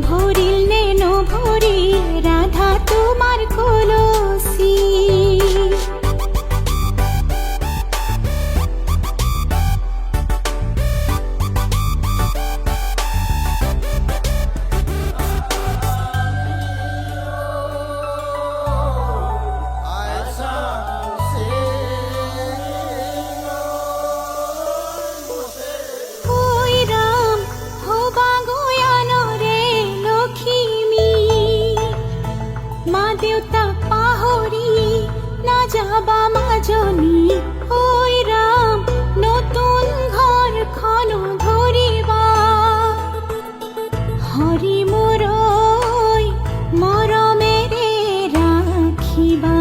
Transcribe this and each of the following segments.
ভরিল নে নভরি রাধা তোমার কলসি। দেউতা পাহরি না যাবা মাজনী, ওই রাম নতুন ঘর খন ধরিবা। হরি মোর মরমেরে রাখিবা,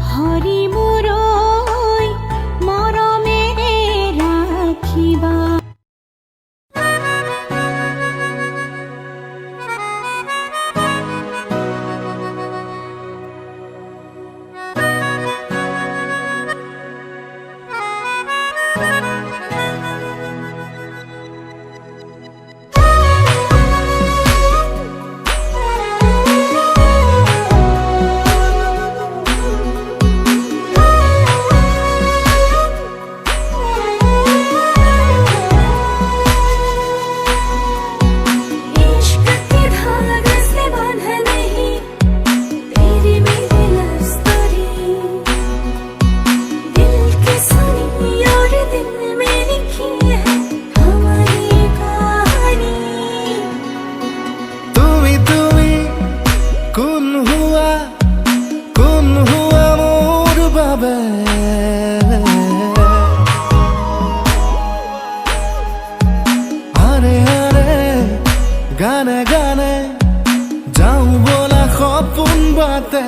হরি মোর মরমেরে রাখিবা। গানে গানে যাওঁ বলা সপোন বাটে,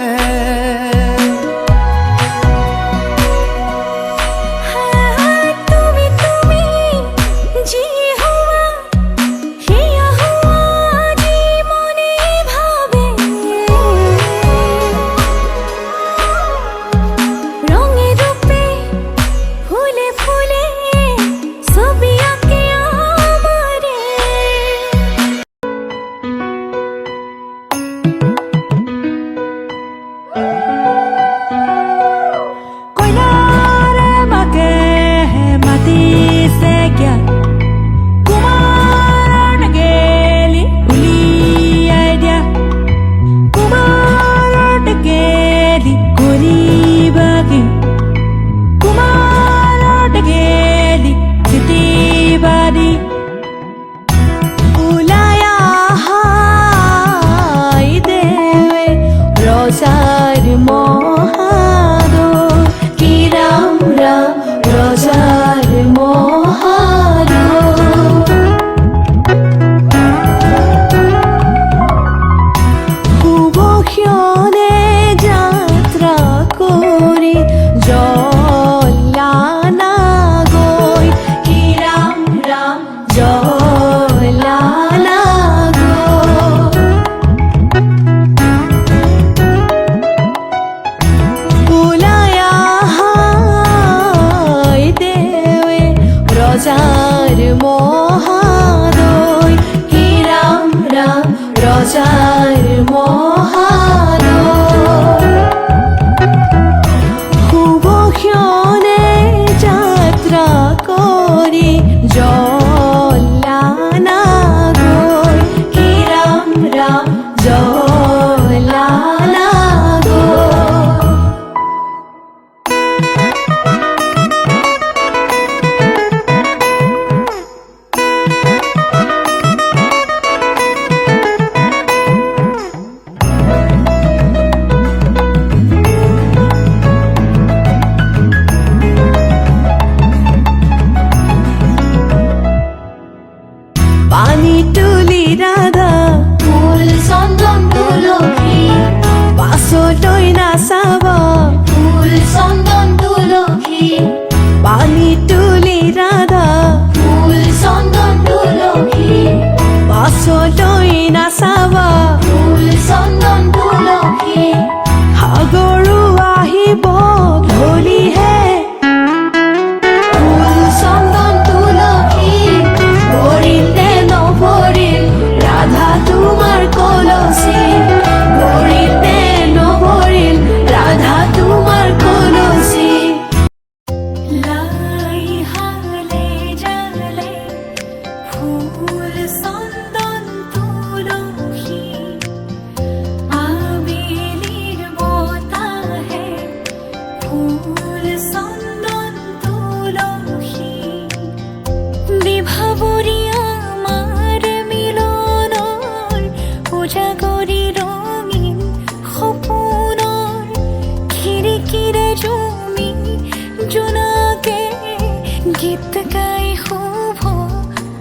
গীত গাই শুভ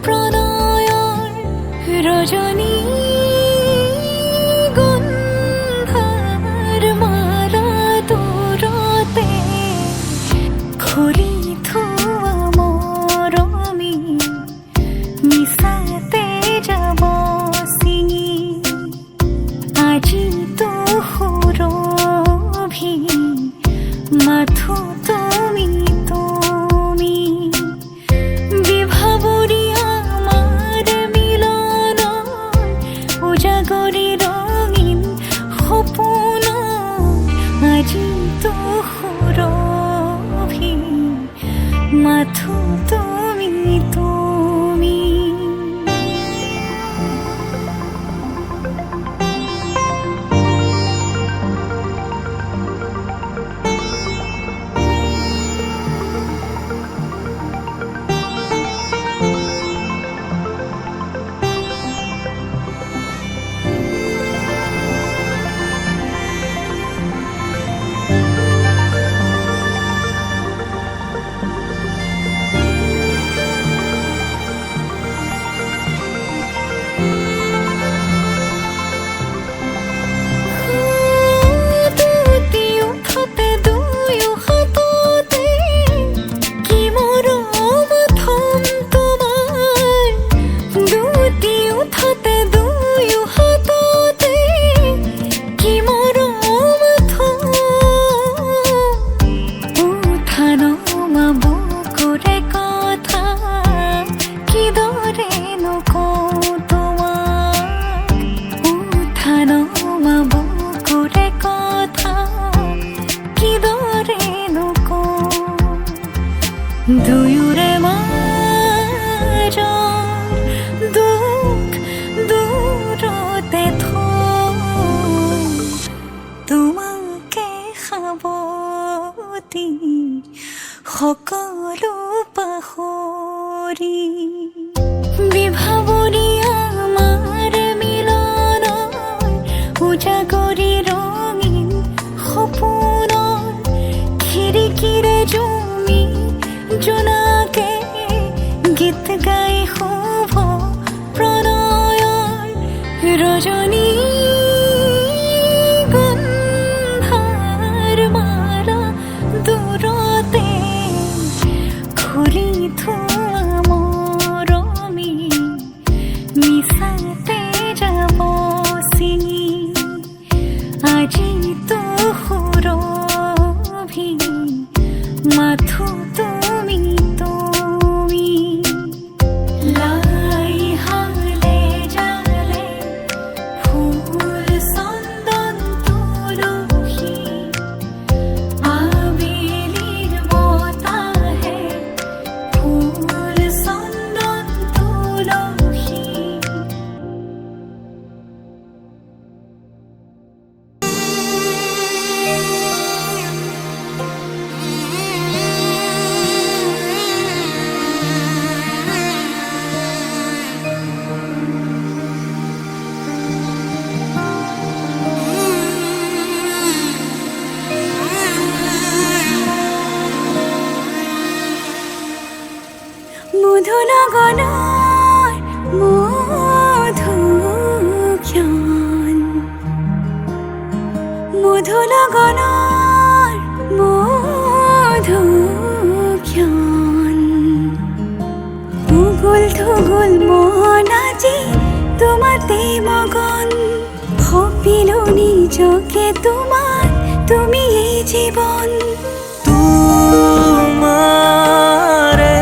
প্ৰণয়ৰ ৰজনী গন্ধাৰ মালা দূৰতে খুলি থোৱা মৰমী মিছাতে যাব ছিঙি আজি তো সুৰভি মাথো তুমি তুমি বিভাবৰী আমাৰ মিলন উজাগৰি ৰঙীন সপোন আজি তো সুৰভি মাথো তুমি তুমি দুয়োৰে মাজৰ দুখ দূৰতে থৈ তোমাকে সাৱটি সকলো পাহৰি বিভাবৰী আমাৰ মিলন উজাগৰি ৰঙীন সপোনৰ খিৰিকীৰে জমি জোনাকে গীত গাই শুভ প্ৰণয়ৰ ৰজনী গন্ধাৰ মালা দূৰতে খুলি থোৱা মৰমী মিছাতে যাব ছিঙি আজি তো সুৰভি মাথো তুমি তুমি লাই হালে জালে ফুল চন্দন তুলসী আবেলিৰ বতাহে ফুল চন্দন তুলসী মধুনগনৰ মধুক্ষণ মধুনগনৰ মধুক্ষণ উগুল থুগুল মন আজি তোমাতে মগন ভাবিলো নিজকে তোমাৰ তুমি এই জীৱন তোমারে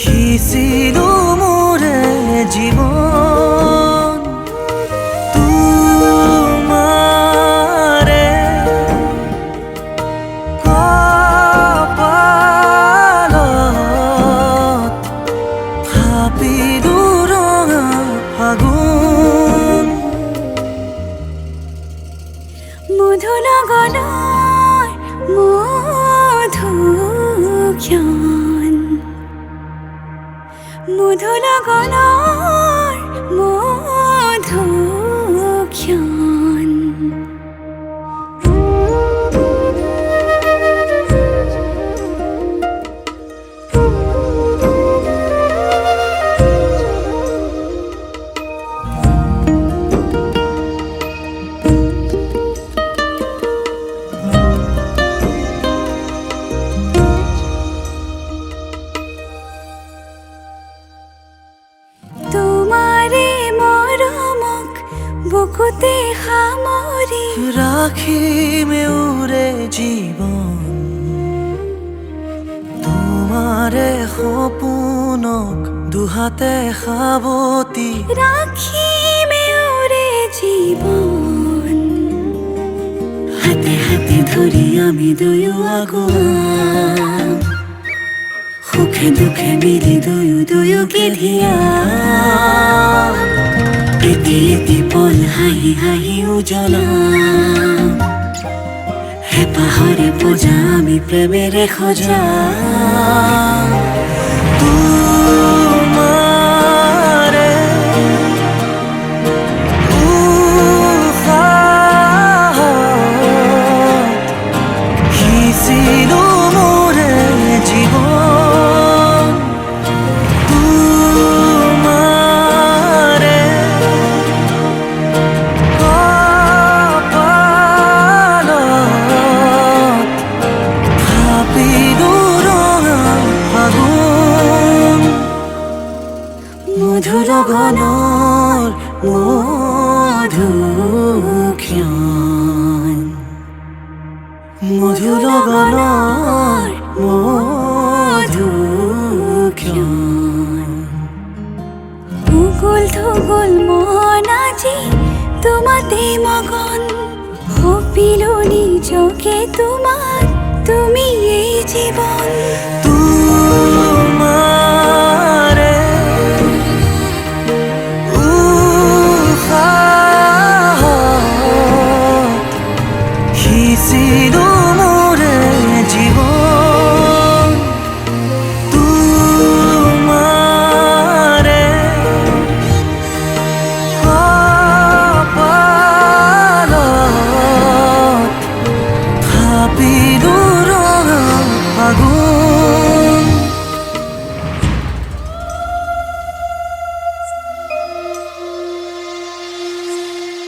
সিঁচিলো মোৰে জীৱন তোমাৰে কপালত থাপিলো ৰঙা ফাগুন মধুনগনৰ মধুক্ষণ মধুনগনৰ মধুক্ষণ বুকুতে সামৰি ৰাখিমে উৰে জীৱন তোমাৰে সপোনক দুহাতে সাৱটি ৰাখিমে উৰে জীৱন হাতে হাতে ধৰি আমি দুয়ো আগুৱাম সুখে দুখে মিলি দুয়োকে ধিয়াম এটি এটি পল হাঁহি হাঁহি উজ্বলাম হেঁপাহৰে পূজা আমি প্ৰেমেৰে সজাম তোমাৰে উশাহত সিঁচিলো মোৰে জীৱন তোমাৰে কপালত থাপিলো ৰঙা ফাগুন মধুৰ গণৰ মধুক্ষণ মধুৰ গণৰ মধুক্ষণ উগুল থুগুল মন আজি তোমাতে মগন সপিলো নিজকে তোমাক তুমি এই জীৱন